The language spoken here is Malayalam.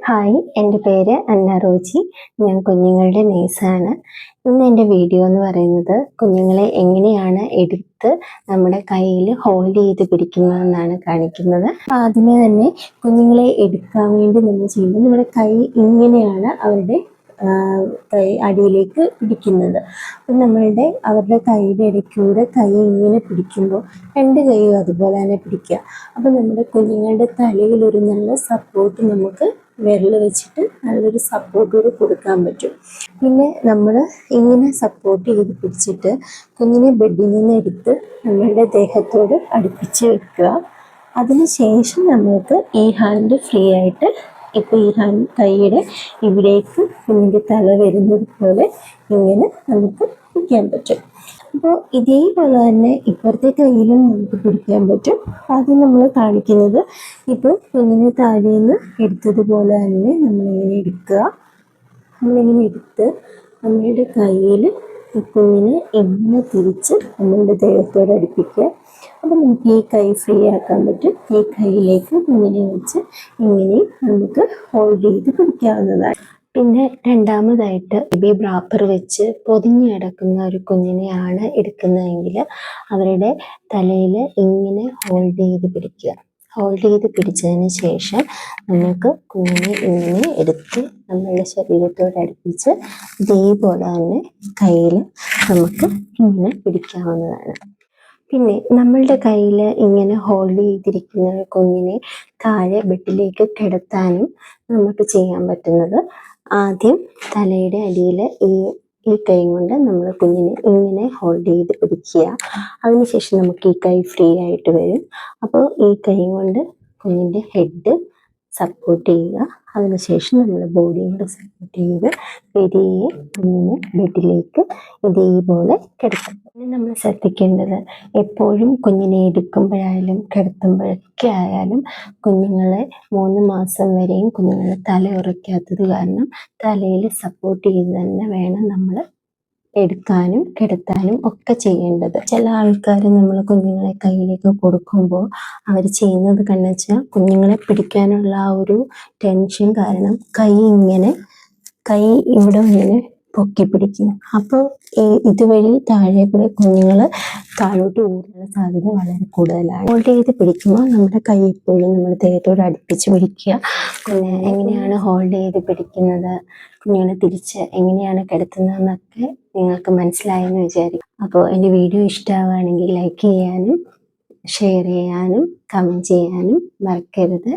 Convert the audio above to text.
ഹായ്, എൻ്റെ പേര് അന്ന റോജി. ഞാൻ കുഞ്ഞുങ്ങളുടെ നേഴ്സാണ്. ഇന്ന് എൻ്റെ വീഡിയോ എന്ന് പറയുന്നത് കുഞ്ഞുങ്ങളെ എങ്ങനെയാണ് എടുത്ത് നമ്മുടെ കയ്യിൽ ഹോൾഡ് ചെയ്ത് പിടിക്കുന്നതെന്നാണ് കാണിക്കുന്നത്. ആദ്യമേ തന്നെ കുഞ്ഞുങ്ങളെ എടുക്കാൻ വേണ്ടി നമ്മൾ ചെയ്യുന്നത് നമ്മുടെ കൈ ഇങ്ങനെയാണ് അവരുടെ കൈ അടിയിലേക്ക് പിടിക്കുന്നത്. അപ്പം അവരുടെ കൈയുടെ ഇടയ്ക്കൂടെ കൈ ഇങ്ങനെ പിടിക്കുമ്പോൾ രണ്ട് കൈയും അതുപോലെ തന്നെ പിടിക്കുക. അപ്പം നമ്മുടെ കുഞ്ഞുങ്ങളുടെ തലയിൽ ഒരു നല്ല സപ്പോർട്ട് നമുക്ക് വിരൽ വെച്ചിട്ട് നല്ലൊരു സപ്പോർട്ട് കൂടി കൊടുക്കാൻ പറ്റും. പിന്നെ നമ്മൾ ഇങ്ങനെ സപ്പോർട്ട് ചെയ്ത് പിടിച്ചിട്ട് കുഞ്ഞിനെ ബെഡിൽ നിന്ന് എടുത്ത് നമ്മളുടെ ദേഹത്തോട് അടുപ്പിച്ച് വെക്കുക. അതിനുശേഷം നമുക്ക് ഈ ഹാൻഡ് ഫ്രീ ആയിട്ട് ഇപ്പോൾ ഈ ഹാൻഡ് കൈയുടെ ഇവിടേക്ക് കുഞ്ഞിൻ്റെ തല വരുന്നത് പോലെ ഇങ്ങനെ നമുക്ക് പിടിക്കാൻ പറ്റും. അപ്പോൾ ഇതേപോലെ തന്നെ ഇപ്പുറത്തെ കയ്യിലും നമുക്ക് പിടിക്കാൻ പറ്റും. അത് നമ്മൾ കാണിക്കുന്നത് ഇപ്പോൾ കുഞ്ഞിനെ താഴേന്ന് എടുത്തതുപോലെ തന്നെ നമ്മളിങ്ങനെ എടുക്കുക. നമ്മളിങ്ങനെ എടുത്ത് നമ്മളുടെ കയ്യിൽ കുഞ്ഞിനെ എങ്ങനെ തിരിച്ച് നമ്മളുടെ ദേഹത്തോട് അടുപ്പിക്കുക. അപ്പോൾ നമുക്ക് ഈ കൈ ഫ്രീ ആക്കാൻ പറ്റും. ഈ കൈയിലേക്ക് കുഞ്ഞിനെ വെച്ച് ഇങ്ങനെ നമുക്ക് ഹോൾഡ് ചെയ്ത് പിടിക്കാവുന്നതാണ്. പിന്നെ രണ്ടാമതായിട്ട് ബേബി റാപ്പർ വെച്ച് പൊതിഞ്ഞ് കിടക്കുന്ന ഒരു കുഞ്ഞിനെയാണ് എടുക്കുന്നതെങ്കിൽ അവരുടെ തലയിൽ ഇങ്ങനെ ഹോൾഡ് ചെയ്ത് പിടിക്കുക. ഹോൾഡ് ചെയ്ത് പിടിച്ചതിന് ശേഷം നമുക്ക് കുഞ്ഞിനെ ഇങ്ങനെ എടുത്ത് നമ്മളുടെ ശരീരത്തോട് അടുപ്പിച്ച് ഇതേപോലെ തന്നെ കയ്യിൽ നമുക്ക് ഇങ്ങനെ പിടിക്കാവുന്നതാണ്. പിന്നെ നമ്മളുടെ കയ്യിൽ ഇങ്ങനെ ഹോൾഡ് ചെയ്തിരിക്കുന്ന കുഞ്ഞിനെ താഴെ ബെഡിലേക്ക് കിടത്താനും നമുക്ക് ചെയ്യാൻ പറ്റുന്നത് ആദ്യം തലയുടെ അടിയിൽ ഈ കൈ കൊണ്ട് നമ്മൾ കുഞ്ഞിനെ ഇങ്ങനെ ഹോൾഡ് ചെയ്ത് പിടിക്കുക. അതിനുശേഷം നമുക്ക് ഈ കൈ ഫ്രീ ആയിട്ട് വരും. അപ്പോൾ ഈ കൈ കൊണ്ട് കുഞ്ഞിൻ്റെ ഹെഡ് സപ്പോർട്ട് ചെയ്യുക. അതിനുശേഷം നമ്മൾ ബോഡിയും കൂടെ സപ്പോർട്ട് ചെയ്ത് പെരിയെ കുഞ്ഞിനെ ബെഡിലേക്ക് ഇതേപോലെ കിടത്തും. പിന്നെ നമ്മൾ ശ്രദ്ധിക്കേണ്ടത് എപ്പോഴും കുഞ്ഞിനെ എടുക്കുമ്പോഴായാലും കിടത്തുമ്പോഴൊക്കെ ആയാലും കുഞ്ഞുങ്ങളെ 3 മാസം വരെയും കുഞ്ഞുങ്ങളെ തല ഉറയ്ക്കാത്തത് കാരണം തലയിൽ സപ്പോർട്ട് ചെയ്ത് തന്നെ വേണം നമ്മൾ എടുക്കാനും കിടത്താനും ഒക്കെ ചെയ്യേണ്ടത്. ചില ആൾക്കാർ നമ്മൾ കുഞ്ഞുങ്ങളെ കയ്യിലേക്ക് കൊടുക്കുമ്പോൾ അവർ ചെയ്യുന്നത് കണ്ടെന്ന് വെച്ചാൽ കുഞ്ഞുങ്ങളെ പിടിക്കാനുള്ള ആ ഒരു ടെൻഷൻ കാരണം കൈ ഇവിടെ ഇങ്ങനെ പൊക്കി പിടിക്കും. അപ്പോൾ ഇതുവഴി താഴെ കൂടെ കുഞ്ഞുങ്ങൾ താഴോട്ട് ഊരാനുള്ള സാധ്യത വളരെ കൂടുതലാണ്. ഹോൾഡ് ചെയ്ത് പിടിക്കുമ്പോൾ നമ്മുടെ കൈ എപ്പോഴും നമ്മൾ ദേഹത്തോട് അടുപ്പിച്ച് പിടിക്കുക. പിന്നെ എങ്ങനെയാണ് ഹോൾഡ് ചെയ്ത് പിടിക്കുന്നത്, കുഞ്ഞുങ്ങളെ തിരിച്ച് എങ്ങനെയാണ് കിടത്തുന്നതെന്നൊക്കെ നിങ്ങൾക്ക് മനസ്സിലായെന്ന് വിചാരിക്കും. അപ്പോൾ എൻ്റെ വീഡിയോ ഇഷ്ടമാവുകയാണെങ്കിൽ ലൈക്ക് ചെയ്യാനും ഷെയർ ചെയ്യാനും കമൻറ്റ് ചെയ്യാനും മറക്കരുത്.